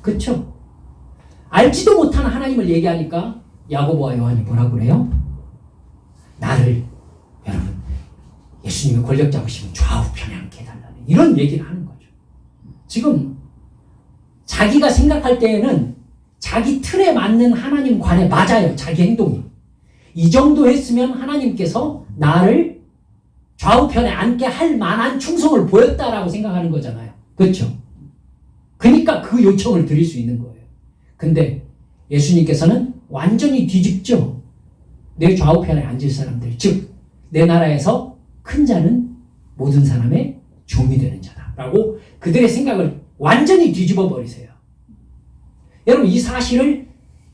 그렇죠? 알지도 못하는 하나님을 얘기하니까 야고보와 요한이 뭐라고 그래요? 나를 여러분 예수님의 권력 잡으시면 좌우편에 앉게 해달라는 이런 얘기를 하는 거죠. 지금 자기가 생각할 때에는 자기 틀에 맞는 하나님 관에 맞아요. 자기 행동이. 이 정도 했으면 하나님께서 나를 좌우편에 앉게 할 만한 충성을 보였다라고 생각하는 거잖아요. 그렇죠? 그러니까 그 요청을 드릴 수 있는 거예요. 근데 예수님께서는 완전히 뒤집죠. 내 좌우편에 앉을 사람들, 즉 내 나라에서 큰 자는 모든 사람의 종이 되는 자다라고 그들의 생각을 완전히 뒤집어 버리세요. 여러분 이 사실을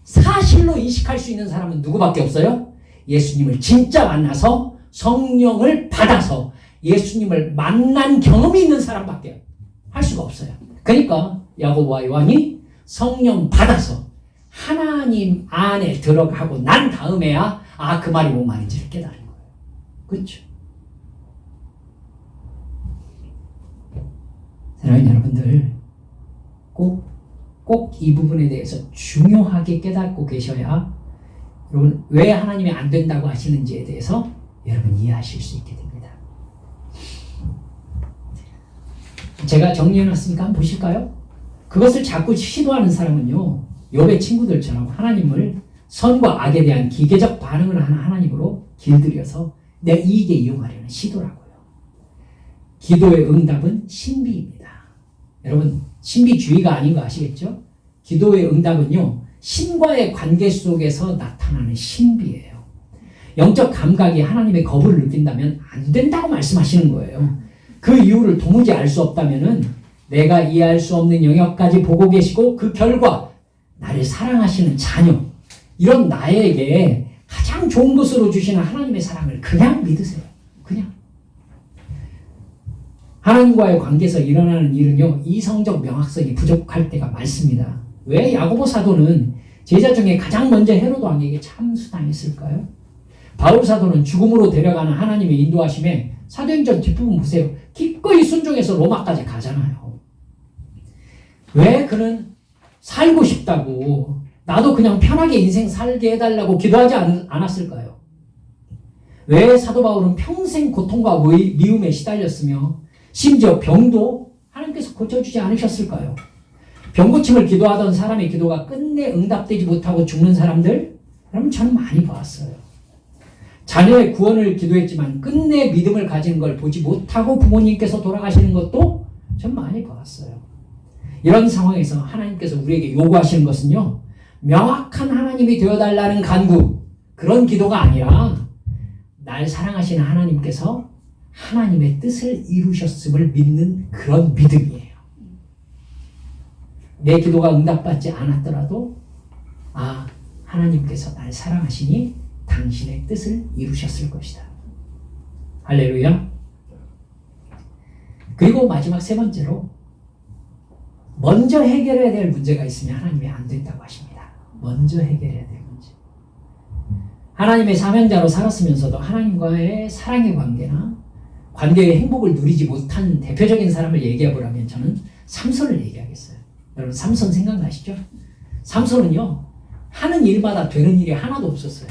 사실로 인식할 수 있는 사람은 누구밖에 없어요? 예수님을 진짜 만나서 성령을 받아서 예수님을 만난 경험이 있는 사람밖에 할 수가 없어요. 그러니까 야고보와 요한이 성령 받아서 하나님 안에 들어가고 난 다음에야 그 말이 뭔 말인지를 깨달은 거예요. 그렇죠? 사랑하는 여러분들 꼭 이 부분에 대해서 중요하게 깨닫고 계셔야 여러분 왜 하나님이 안 된다고 하시는지에 대해서 여러분 이해하실 수 있게 됩니다. 제가 정리해놨으니까 한번 보실까요? 그것을 자꾸 시도하는 사람은요 욥의 친구들처럼 하나님을 선과 악에 대한 기계적 반응을 하는 하나님으로 길들여서 내 이익에 이용하려는 시도라고요. 기도의 응답은 신비입니다. 여러분 신비주의가 아닌 거 아시겠죠? 기도의 응답은요 신과의 관계 속에서 나타나는 신비예요. 영적 감각이 하나님의 거부를 느낀다면 안 된다고 말씀하시는 거예요. 그 이유를 도무지 알 수 없다면은 내가 이해할 수 없는 영역까지 보고 계시고 그 결과 나를 사랑하시는 자녀 이런 나에게 가장 좋은 것으로 주시는 하나님의 사랑을 그냥 믿으세요. 그냥 하나님과의 관계에서 일어나는 일은요 이성적 명확성이 부족할 때가 많습니다. 왜 야고보 사도는 제자 중에 가장 먼저 헤로도 왕에게 참수당했을까요? 바울 사도는 죽음으로 데려가는 하나님의 인도하심에 사도행전 뒷부분 보세요. 기꺼이 순종해서 로마까지 가잖아요. 왜 그는 살고 싶다고 나도 그냥 편하게 인생 살게 해달라고 기도하지 않았을까요? 왜 사도 바울은 평생 고통과 미움에 시달렸으며 심지어 병도 하나님께서 고쳐주지 않으셨을까요? 병고침을 기도하던 사람의 기도가 끝내 응답되지 못하고 죽는 사람들 여러분 저는 많이 봤어요. 자녀의 구원을 기도했지만 끝내 믿음을 가지는 걸 보지 못하고 부모님께서 돌아가시는 것도 전 많이 봤어요. 이런 상황에서 하나님께서 우리에게 요구하시는 것은요 명확한 하나님이 되어달라는 간구 그런 기도가 아니라 날 사랑하시는 하나님께서 하나님의 뜻을 이루셨음을 믿는 그런 믿음이에요. 내 기도가 응답받지 않았더라도 하나님께서 날 사랑하시니 당신의 뜻을 이루셨을 것이다. 할렐루야. 그리고 마지막 세 번째로 먼저 해결해야 될 문제가 있으면 하나님이 안 된다고 하십니다. 먼저 해결해야 될 문제. 하나님의 사명자로 살았으면서도 하나님과의 사랑의 관계나 관계의 행복을 누리지 못한 대표적인 사람을 얘기해보라면 저는 삼손을 얘기하겠어요. 여러분 삼손 생각나시죠? 삼손은요 하는 일마다 되는 일이 하나도 없었어요.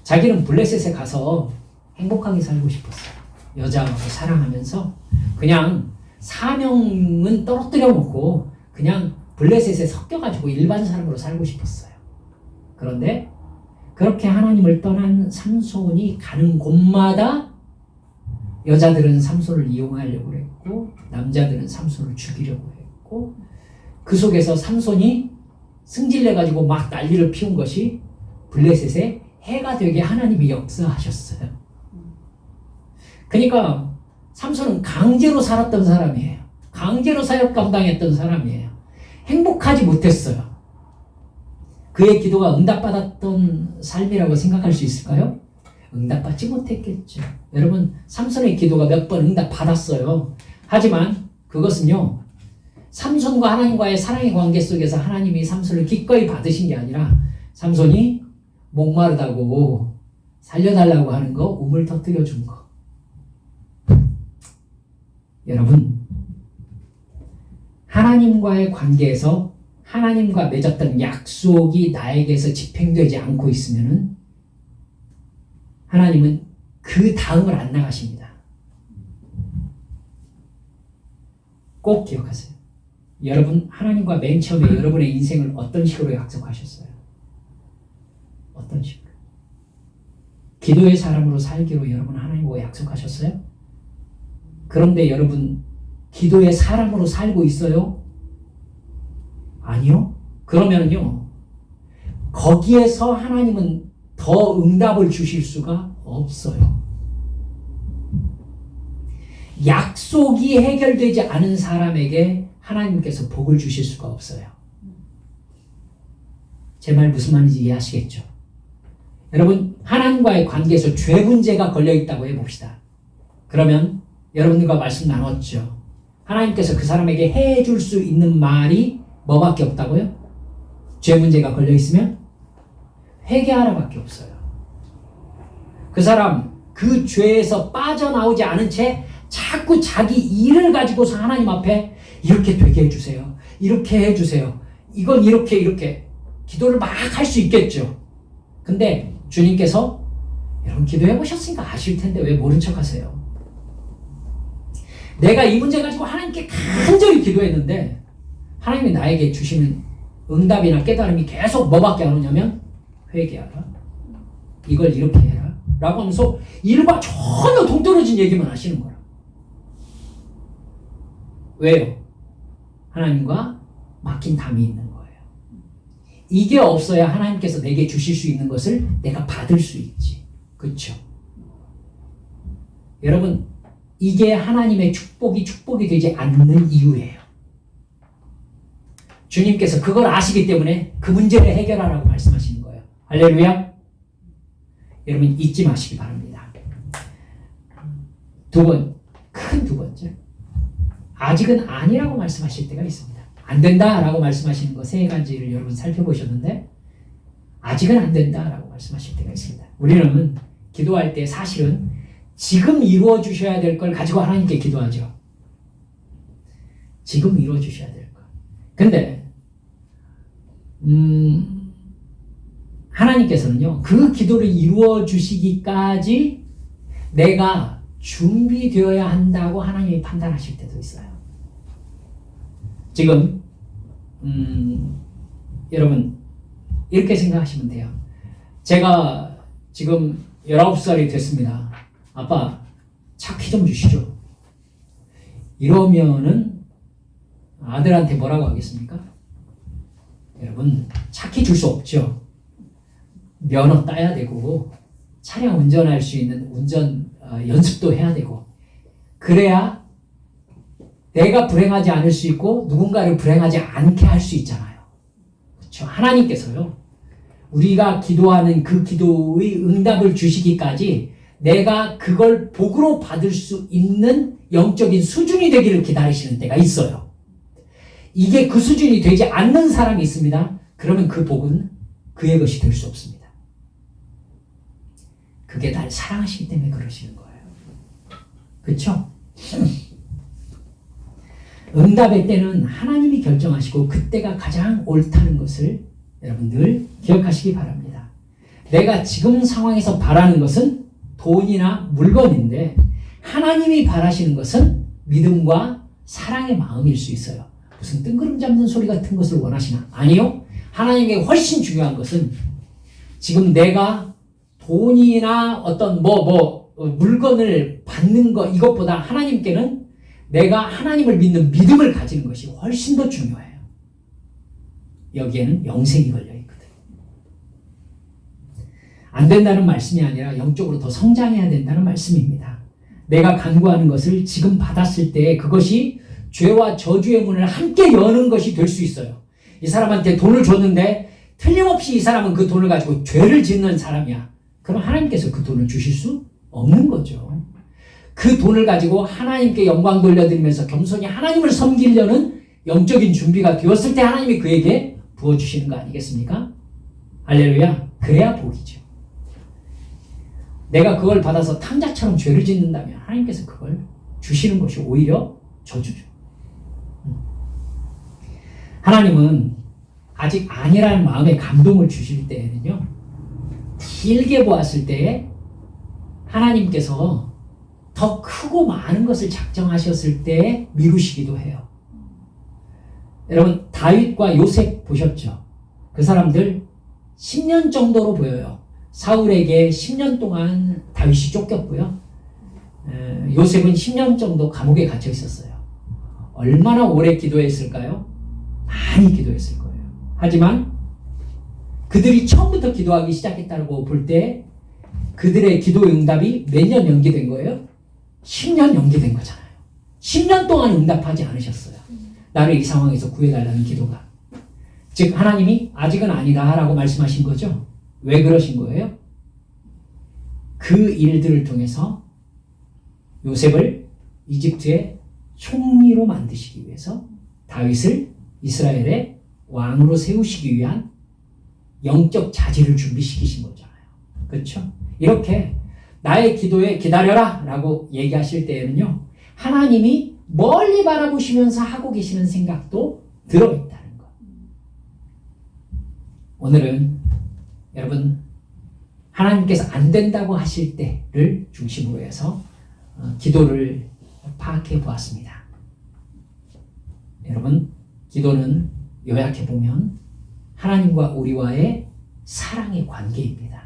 자기는 블레셋에 가서 행복하게 살고 싶었어요. 여자하고 사랑하면서 그냥 사명은 떨어뜨려 놓고 그냥 블레셋에 섞여가지고 일반 사람으로 살고 싶었어요. 그런데 그렇게 하나님을 떠난 삼손이 가는 곳마다 여자들은 삼손을 이용하려고 했고 남자들은 삼손을 죽이려고 했고 그 속에서 삼손이 승질내가지고 막 난리를 피운 것이 블레셋에 해가 되게 하나님이 역사하셨어요. 그러니까 삼손은 강제로 살았던 사람이에요. 강제로 사역 감당했던 사람이에요. 행복하지 못했어요. 그의 기도가 응답받았던 삶이라고 생각할 수 있을까요? 응답받지 못했겠죠. 여러분 삼손의 기도가 몇 번 응답받았어요. 하지만 그것은요 삼손과 하나님과의 사랑의 관계 속에서 하나님이 삼손을 기꺼이 받으신 게 아니라 삼손이 목마르다고 살려달라고 하는 거, 우물 터뜨려 준 거. 여러분, 하나님과의 관계에서 하나님과 맺었던 약속이 나에게서 집행되지 않고 있으면은 하나님은 그 다음을 안 나가십니다. 꼭 기억하세요. 여러분, 하나님과 맨 처음에 여러분의 인생을 어떤 식으로 약속하셨어요? 어떤 식으로? 기도의 사람으로 살기로 여러분 하나님과 약속하셨어요? 그런데 여러분, 기도의 사람으로 살고 있어요? 아니요? 그러면요, 거기에서 하나님은 더 응답을 주실 수가 없어요. 약속이 해결되지 않은 사람에게 하나님께서 복을 주실 수가 없어요. 제 말 무슨 말인지 이해하시겠죠? 여러분, 하나님과의 관계에서 죄 문제가 걸려있다고 해봅시다. 그러면 여러분들과 말씀 나눴죠. 하나님께서 그 사람에게 해줄 수 있는 말이 뭐밖에 없다고요? 죄 문제가 걸려있으면 회개하라밖에 없어요. 그 사람 그 죄에서 빠져나오지 않은 채 자꾸 자기 일을 가지고서 하나님 앞에 이렇게 되게 해주세요. 이렇게 해주세요. 이건 이렇게 기도를 막 할 수 있겠죠. 근데 주님께서 여러분 기도해 보셨으니까 아실 텐데 왜 모른 척 하세요? 내가 이 문제 가지고 하나님께 간절히 기도했는데 하나님이 나에게 주시는 응답이나 깨달음이 계속 뭐밖에 안 오냐면 회개하라. 이걸 이렇게 해라. 라고 하면서 일과 전혀 동떨어진 얘기만 하시는 거라. 왜요? 하나님과 막힌 담이 있는 거예요. 이게 없어야 하나님께서 내게 주실 수 있는 것을 내가 받을 수 있지. 그렇죠? 여러분, 이게 하나님의 축복이 되지 않는 이유예요. 주님께서 그걸 아시기 때문에 그 문제를 해결하라고 말씀하시는 거예요. 할렐루야. 여러분 잊지 마시기 바랍니다. 큰 두 번째. 아직은 아니라고 말씀하실 때가 있습니다. 안 된다라고 말씀하시는 거 세 가지를 여러분 살펴보셨는데 아직은 안 된다라고 말씀하실 때가 있습니다. 우리는 기도할 때 사실은 지금 이루어 주셔야 될 걸 가지고 하나님께 기도하죠. 지금 이루어 주셔야 될 걸. 근데 하나님께서는요, 그 기도를 이루어 주시기까지 내가 준비되어야 한다고 하나님이 판단하실 때도 있어요. 지금 여러분 이렇게 생각하시면 돼요. 제가 지금 19살이 됐습니다. 아빠 차 키 좀 주시죠. 이러면은 아들한테 뭐라고 하겠습니까? 여러분 차 키 줄 수 없죠. 면허 따야 되고 차량 운전할 수 있는 운전 연습도 해야 되고 그래야 내가 불행하지 않을 수 있고 누군가를 불행하지 않게 할 수 있잖아요. 그렇죠? 하나님께서요, 우리가 기도하는 그 기도의 응답을 주시기까지 내가 그걸 복으로 받을 수 있는 영적인 수준이 되기를 기다리시는 때가 있어요. 이게 그 수준이 되지 않는 사람이 있습니다. 그러면 그 복은 그의 것이 될 수 없습니다. 그게 날 사랑하시기 때문에 그러시는 거예요. 그렇죠? 응답의 때는 하나님이 결정하시고 그때가 가장 옳다는 것을 여러분 늘 기억하시기 바랍니다. 내가 지금 상황에서 바라는 것은 돈이나 물건인데 하나님이 바라시는 것은 믿음과 사랑의 마음일 수 있어요. 무슨 뜬구름 잡는 소리 같은 것을 원하시나? 아니요. 하나님에게 훨씬 중요한 것은 지금 내가 돈이나 어떤 물건을 받는 것 이것보다 하나님께는 내가 하나님을 믿는 믿음을 가지는 것이 훨씬 더 중요해요. 여기에는 영생이 걸려 있거든. 안 된다는 말씀이 아니라 영적으로 더 성장해야 된다는 말씀입니다. 내가 간구하는 것을 지금 받았을 때 그것이 죄와 저주의 문을 함께 여는 것이 될 수 있어요. 이 사람한테 돈을 줬는데 틀림없이 이 사람은 그 돈을 가지고 죄를 짓는 사람이야. 그럼 하나님께서 그 돈을 주실 수 없는 거죠. 그 돈을 가지고 하나님께 영광 돌려드리면서 겸손히 하나님을 섬기려는 영적인 준비가 되었을 때 하나님이 그에게 부어주시는 거 아니겠습니까? 할렐루야. 그래야 복이죠. 내가 그걸 받아서 탕자처럼 죄를 짓는다면 하나님께서 그걸 주시는 것이 오히려 저주죠. 하나님은 아직 아니라는 마음에 감동을 주실 때에는요, 길게 보았을 때에 하나님께서 더 크고 많은 것을 작정하셨을 때에 미루시기도 해요. 여러분, 다윗과 요셉 보셨죠? 그 사람들 10년 정도로 보여요. 사울에게 10년 동안 다윗이 쫓겼고요. 요셉은 10년 정도 감옥에 갇혀 있었어요. 얼마나 오래 기도했을까요? 많이 기도했을 거예요. 하지만 그들이 처음부터 기도하기 시작했다고 볼 때 그들의 기도 응답이 몇 년 연기된 거예요? 10년 연기된 거잖아요. 10년 동안 응답하지 않으셨어요. 나를 이 상황에서 구해달라는 기도가. 즉 하나님이 아직은 아니다 라고 말씀하신 거죠. 왜 그러신 거예요? 그 일들을 통해서 요셉을 이집트의 총리로 만드시기 위해서 다윗을 이스라엘의 왕으로 세우시기 위한 영적 자질을 준비시키신 거잖아요. 그렇죠? 이렇게 나의 기도에 기다려라 라고 얘기하실 때에는요, 하나님이 멀리 바라보시면서 하고 계시는 생각도 들어있다는 것. 오늘은 여러분, 하나님께서 안 된다고 하실 때를 중심으로 해서 기도를 파악해 보았습니다. 여러분, 기도는 요약해 보면 하나님과 우리와의 사랑의 관계입니다.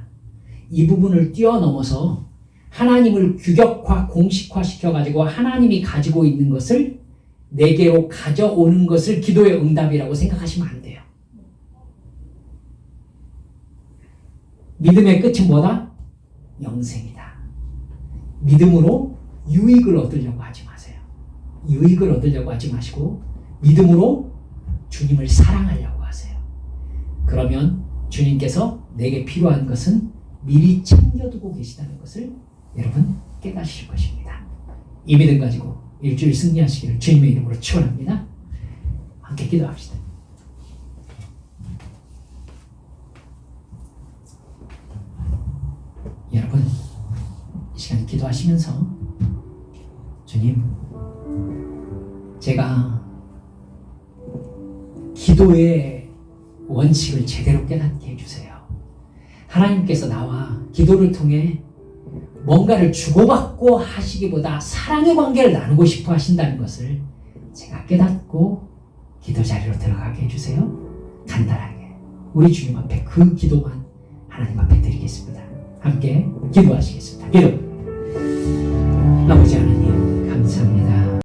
이 부분을 뛰어넘어서 하나님을 규격화, 공식화 시켜가지고 하나님이 가지고 있는 것을 내게로 가져오는 것을 기도의 응답이라고 생각하시면 안 돼요. 믿음의 끝은 뭐다? 영생이다. 믿음으로 유익을 얻으려고 하지 마세요. 유익을 얻으려고 하지 마시고 믿음으로 주님을 사랑하려고 하세요. 그러면 주님께서 내게 필요한 것은 미리 챙겨두고 계시다는 것을 여러분 깨닫으실 것입니다. 이 믿음 가지고 일주일 승리하시기를 주님의 이름으로 축원합니다. 함께 기도합시다. 여러분, 이 시간 기도하시면서 주님, 제가 기도의 원칙을 제대로 깨닫게 해주세요. 하나님께서 나와 기도를 통해 뭔가를 주고받고 하시기보다 사랑의 관계를 나누고 싶어 하신다는 것을 제가 깨닫고 기도 자리로 들어가게 해주세요. 간단하게 우리 주님 앞에 그 기도만 하나님 앞에 드리겠습니다. 함께 기도하시겠습니다. 기도. 아버지